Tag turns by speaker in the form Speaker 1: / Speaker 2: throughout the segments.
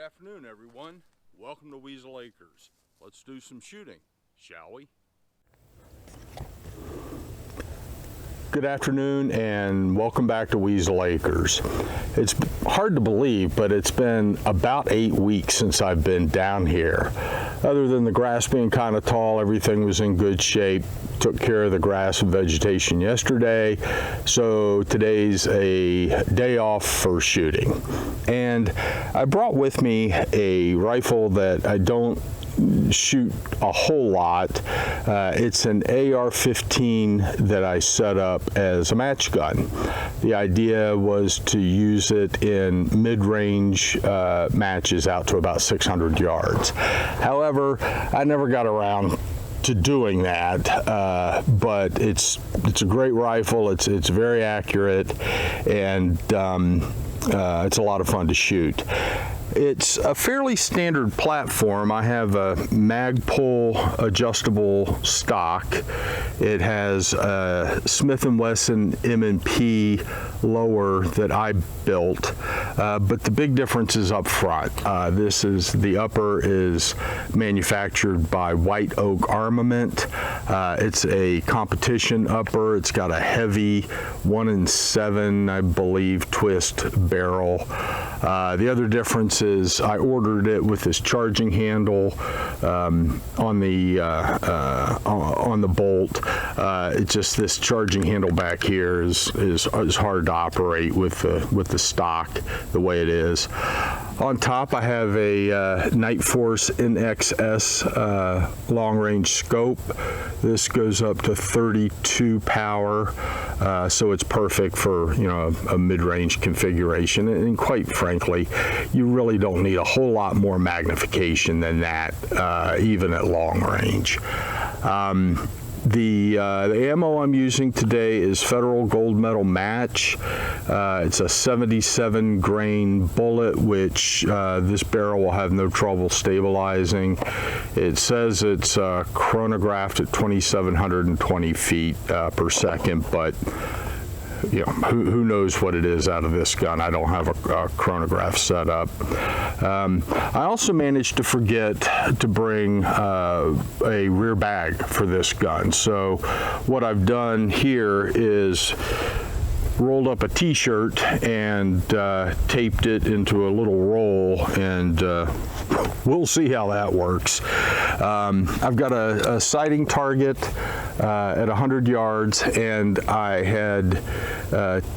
Speaker 1: afternoon, everyone. Welcome to WeaselAcres. Let's do some shooting, shall we? Good afternoon and welcome back to WeaselAcres. It's hard to believe, but it's been about 8 weeks since I've been down here. Other than the grass being kind of tall, everything was in good shape. Took care of the grass and vegetation yesterday, so today's a day off for shooting. And I brought with me a rifle that I don't shoot a whole lot. It's an AR15 that I set up as a match gun. The idea was to use it in mid-range matches out to about 600 yards. However, I never got around to doing that, but it's a great rifle. It's very accurate, and it's a lot of fun to shoot. It's a fairly standard platform. I have a Magpul adjustable stock. It has a Smith & Wesson M&P lower that I built, but the big difference is up front. The upper is manufactured by White Oak Armament. It's a competition upper. It's got a heavy 1-in-7, I believe, twist barrel. The other difference is I ordered it with this charging handle on the bolt. It's just this charging handle back here is hard to operate with the stock the way it is. On top, I have a Night Force NXS long-range scope. This goes up to 32 power, so it's perfect for a mid-range configuration. And quite frankly, you really don't need a whole lot more magnification than that, even at long range. The ammo I'm using today is Federal Gold Medal Match. It's a 77 grain bullet, which this barrel will have no trouble stabilizing. It says it's chronographed at 2,720 feet per second, but who knows what it is out of this gun. I don't have a chronograph set up. I also managed to forget to bring a rear bag for this gun. So what I've done here is rolled up a t-shirt and taped it into a little roll, and we'll see how that works. I've got a sighting target at 100 yards, and I had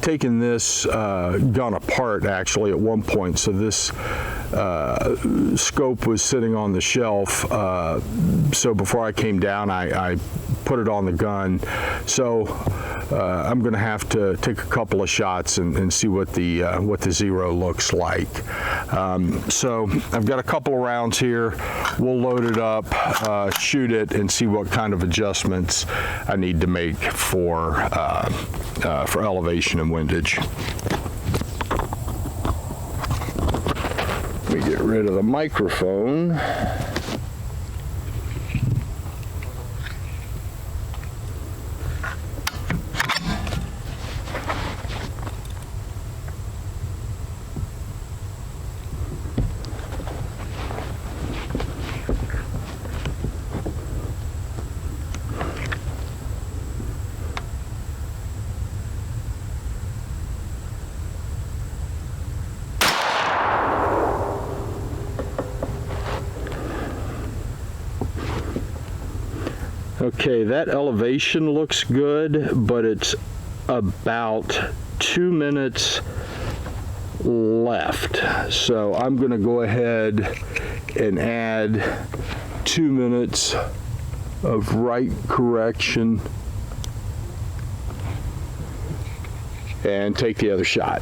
Speaker 1: taken this gun apart actually at one point. So this scope was sitting on the shelf, so before I came down I put it on the gun. So I'm going to have to take a couple of shots and see what the zero looks like. So I've got a couple of rounds here. We'll load it up, shoot it, and see what kind of adjustments I need to make for elevation and windage. Let me get rid of the microphone. Okay, that elevation looks good, but it's about 2 minutes left. So I'm going to go ahead and add 2 minutes of right correction and take the other shot.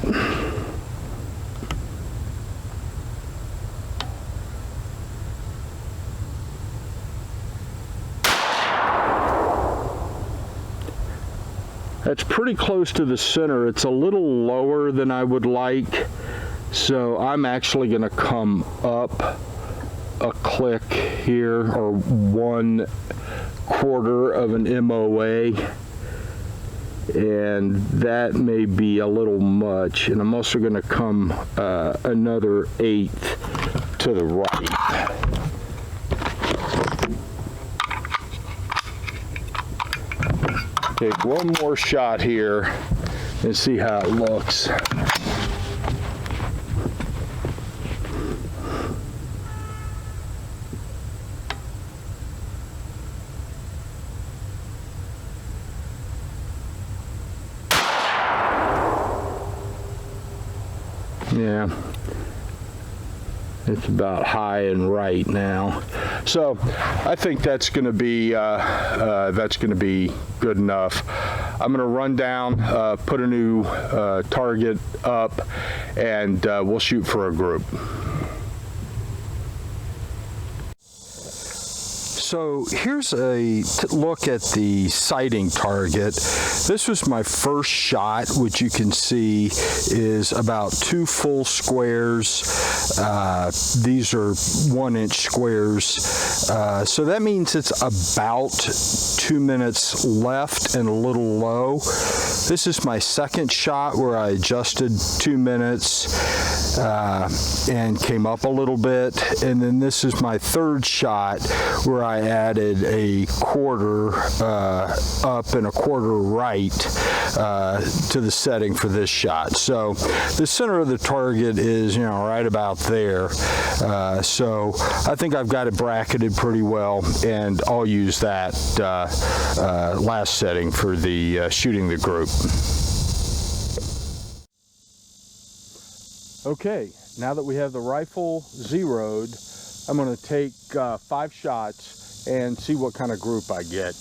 Speaker 1: That's pretty close to the center. It's a little lower than I would like, so I'm actually going to come up a click here, or 1/4 of an MOA, and that may be a little much. And I'm also going to come another 1/8 to the right. Take one more shot here and see how it looks. Yeah, it's about high and right now, so I think that's going to be good enough. I'm going to run down, put a new target up, and we'll shoot for a group. So here's a look at the sighting target. This was my first shot, which you can see is about 2 full squares. These are 1-inch squares. So that means it's about 2 minutes left and a little low. This is my second shot where I adjusted 2 minutes and came up a little bit. And then this is my third shot where I added a quarter up and a quarter right to the setting for this shot. So the center of the target is, right about there. So I think I've got it bracketed pretty well, and I'll use that last setting for the shooting the group. Okay, now that we have the rifle zeroed, I'm going to take 5 shots and see what kind of group I get.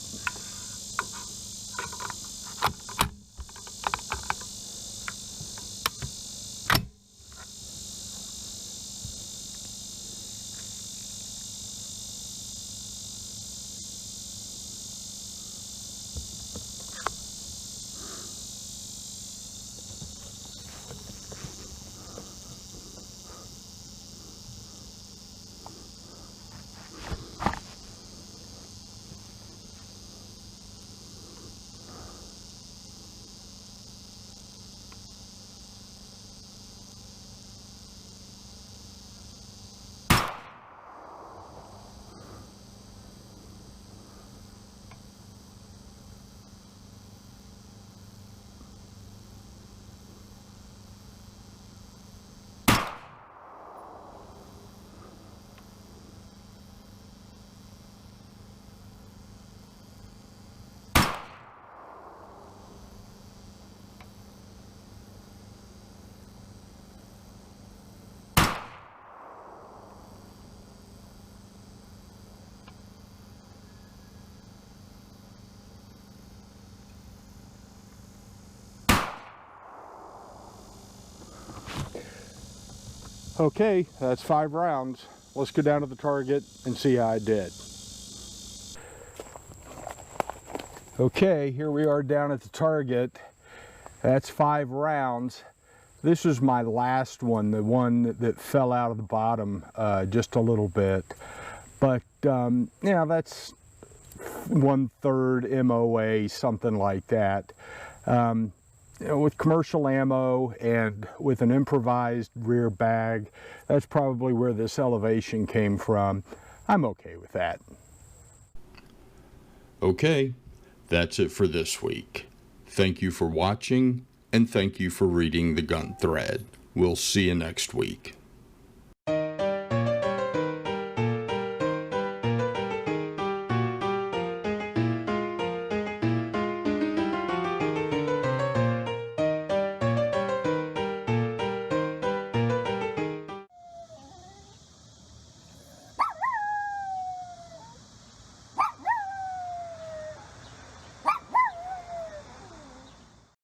Speaker 1: Okay, that's 5 rounds. Let's go down to the target and see how I did. Okay, here we are down at the target. That's 5 rounds. This was my last one, the one that fell out of the bottom just a little bit. But yeah, that's 1/3 MOA, something like that. With commercial ammo and with an improvised rear bag, that's probably where this elevation came from. I'm okay with that.
Speaker 2: Okay, that's it for this week. Thank you for watching, and thank you for reading the gun thread. We'll see you next week.